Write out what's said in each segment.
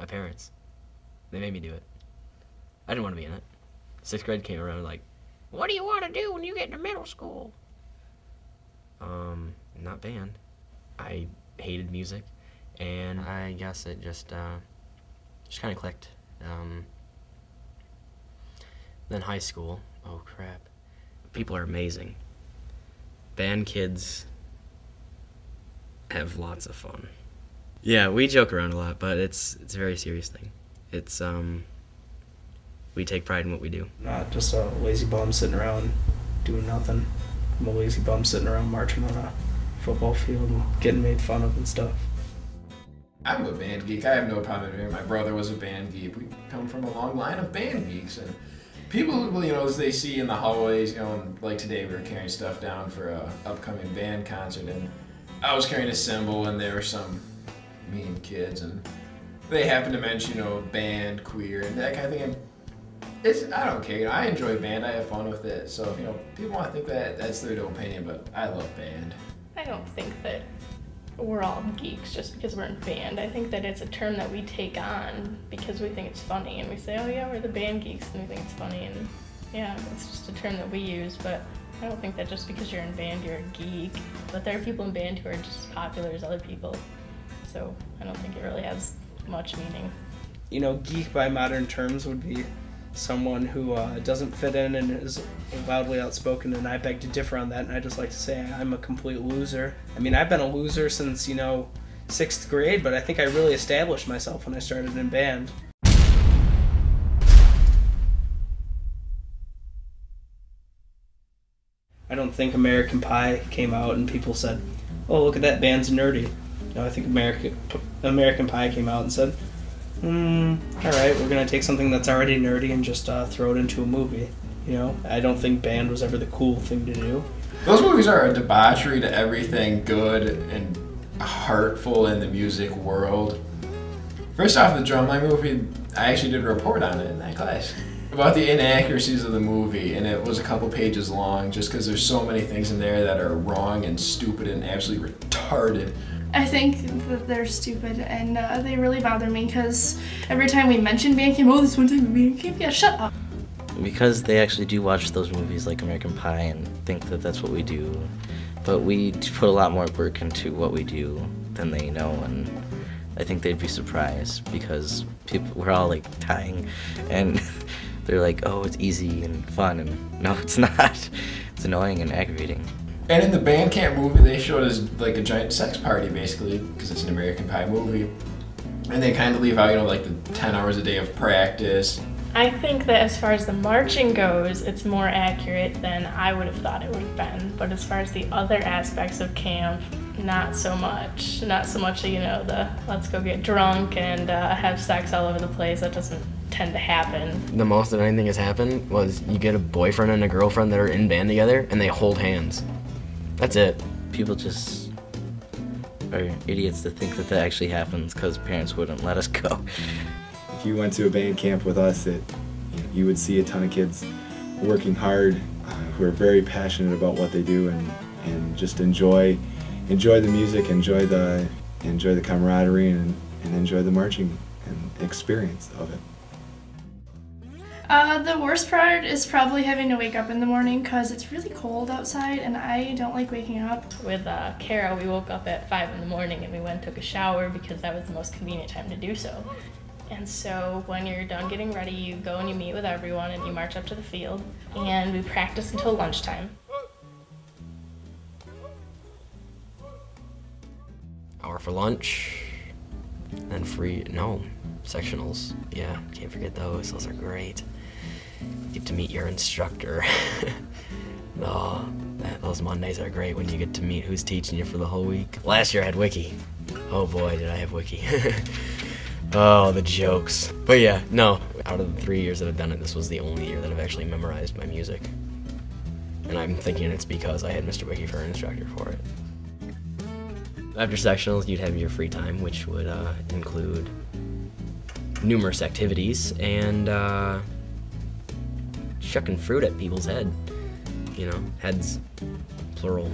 My parents. They made me do it. I didn't want to be in it. 6th grade came around like, what do you want to do when you get into middle school? Not band. I hated music, and I guess it just kind of clicked. Then high school, oh crap. People are amazing. Band kids have lots of fun. Yeah, we joke around a lot, but it's a very serious thing. It's, we take pride in what we do. Not just a lazy bum sitting around doing nothing. I'm a lazy bum sitting around marching on a football field and getting made fun of and stuff. I'm a band geek. I have no problem with it. My brother was a band geek. We come from a long line of band geeks, and people, you know, as they see in the hallways, you know, like today we were carrying stuff down for a upcoming band concert, and I was carrying a cymbal, and there were some mean kids, and they happened to mention, you know, band, queer, and that kind of thing. And I don't care. You know, I enjoy band. I have fun with it. So, you know, people want to think that that's their opinion, but I love band. I don't think that we're all geeks just because we're in band. I think that it's a term that we take on because we think it's funny, and we say, oh yeah, we're the band geeks, and we think it's funny, and yeah, it's just a term that we use, but I don't think that just because you're in band, you're a geek. But there are people in band who are just as popular as other people, so I don't think it really has much meaning. You know, geek by modern terms would be someone who doesn't fit in and is loudly outspoken, and I beg to differ on that, and I just like to say I'm a complete loser. I mean, I've been a loser since, you know, 6th grade, but I think I really established myself when I started in band. I don't think American Pie came out and people said, oh, look at that, band's nerdy. No, I think American Pie came out and said, alright, we're going to take something that's already nerdy and just throw it into a movie. You know, I don't think band was ever the cool thing to do. Those movies are a debauchery to everything good and heartful in the music world. First off, the Drumline movie, I actually did a report on it in that class about the inaccuracies of the movie, and it was a couple pages long just because there's so many things in there that are wrong and stupid and absolutely retarded. I think that they're stupid, and they really bother me because every time we mention band camp, oh, this one time band camp, yeah, shut up. Because they actually do watch those movies like American Pie and think that that's what we do, but we put a lot more work into what we do than they know, and I think they'd be surprised because we're all like dying, and they're like, oh, it's easy and fun, and no, it's not. It's annoying and aggravating. And in the band camp movie, they showed us like a giant sex party, basically, because it's an American Pie movie. And they kind of leave out, you know, like the 10 hours a day of practice. I think that as far as the marching goes, it's more accurate than I would have thought it would have been. But as far as the other aspects of camp, not so much. Not so much, you know, the let's go get drunk and have sex all over the place. That doesn't tend to happen. The most that anything has happened was you get a boyfriend and a girlfriend that are in band together and they hold hands. That's it. People just are idiots to think that that actually happens because parents wouldn't let us go. If you went to a band camp with us, you would see a ton of kids working hard, who are very passionate about what they do, and just enjoy the music, enjoy the camaraderie, and enjoy the marching and experience of it. The worst part is probably having to wake up in the morning because it's really cold outside and I don't like waking up. With Kara, we woke up at 5 in the morning and we went and took a shower because that was the most convenient time to do so. And so when you're done getting ready, you go and you meet with everyone and you march up to the field and we practice until lunchtime. Hour for lunch, and sectionals. Yeah, can't forget those. Those are great. Get to meet your instructor. Oh, those Mondays are great when you get to meet who's teaching you for the whole week. Last year I had Wiki. Oh boy, did I have Wiki. Oh, the jokes. But yeah, no, out of the 3 years that I've done it, this was the only year that I've actually memorized my music. And I'm thinking it's because I had Mr. Wiki for an instructor for it. After sectionals, you'd have your free time, which would include numerous activities and chucking fruit at people's head. You know, heads, plural.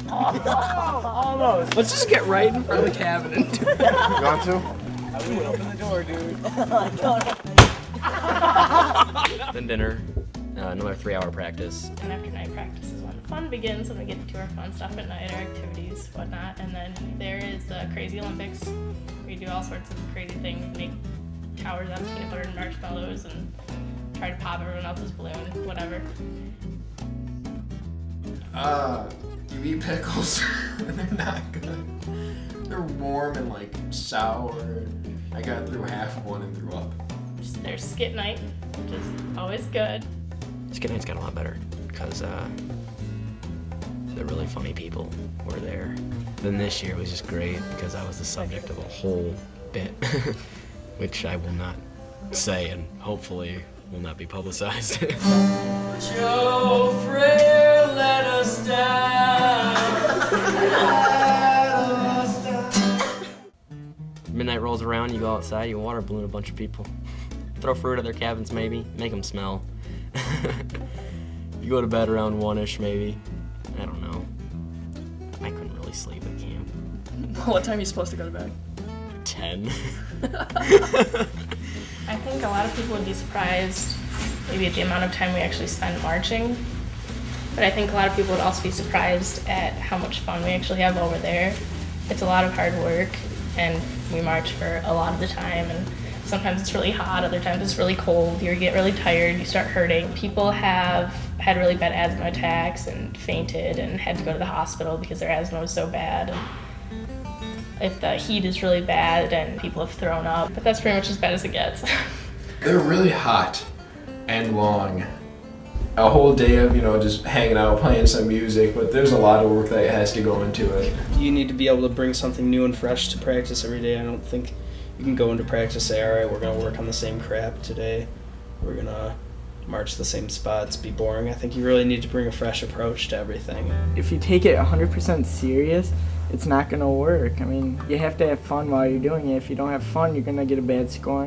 Almost. Let's just get right in front of the cabin and do it. You want to? I would open the door, dude. Then dinner, another 3-hour practice. And after night practice is when the fun begins, when we get to do our fun stuff at night, our activities, whatnot. And then there is the Crazy Olympics. We do all sorts of crazy things, make towers out of peanut butter and marshmallows and try to pop everyone else's balloon, whatever. You eat pickles and they're not good. They're warm and like sour. I got through half of one and threw up. There's skit night, which is always good. Skit night's got a lot better because the really funny people were there. Then this year was just great because I was the subject of a whole bit, which I will not say and hopefully will not be publicized. Joe Frail let us down. Midnight rolls around, you go outside, you water balloon a bunch of people. Throw fruit at their cabins maybe, make them smell. You go to bed around 1-ish maybe. I don't know. I couldn't really sleep at camp. What time are you supposed to go to bed? 10. I think a lot of people would be surprised maybe at the amount of time we actually spend marching. But I think a lot of people would also be surprised at how much fun we actually have over there. It's a lot of hard work and we march for a lot of the time, and sometimes it's really hot, other times it's really cold, you get really tired, you start hurting. People have had really bad asthma attacks and fainted and had to go to the hospital because their asthma was so bad. And if the heat is really bad and people have thrown up, but that's pretty much as bad as it gets. They're really hot and long. A whole day of, just hanging out, playing some music, but there's a lot of work that has to go into it. You need to be able to bring something new and fresh to practice every day. I don't think you can go into practice and say, all right, we're going to work on the same crap today. We're going to march the same spots, be boring. I think you really need to bring a fresh approach to everything. If you take it 100% serious, it's not going to work. I mean, you have to have fun while you're doing it. If you don't have fun, you're going to get a bad score.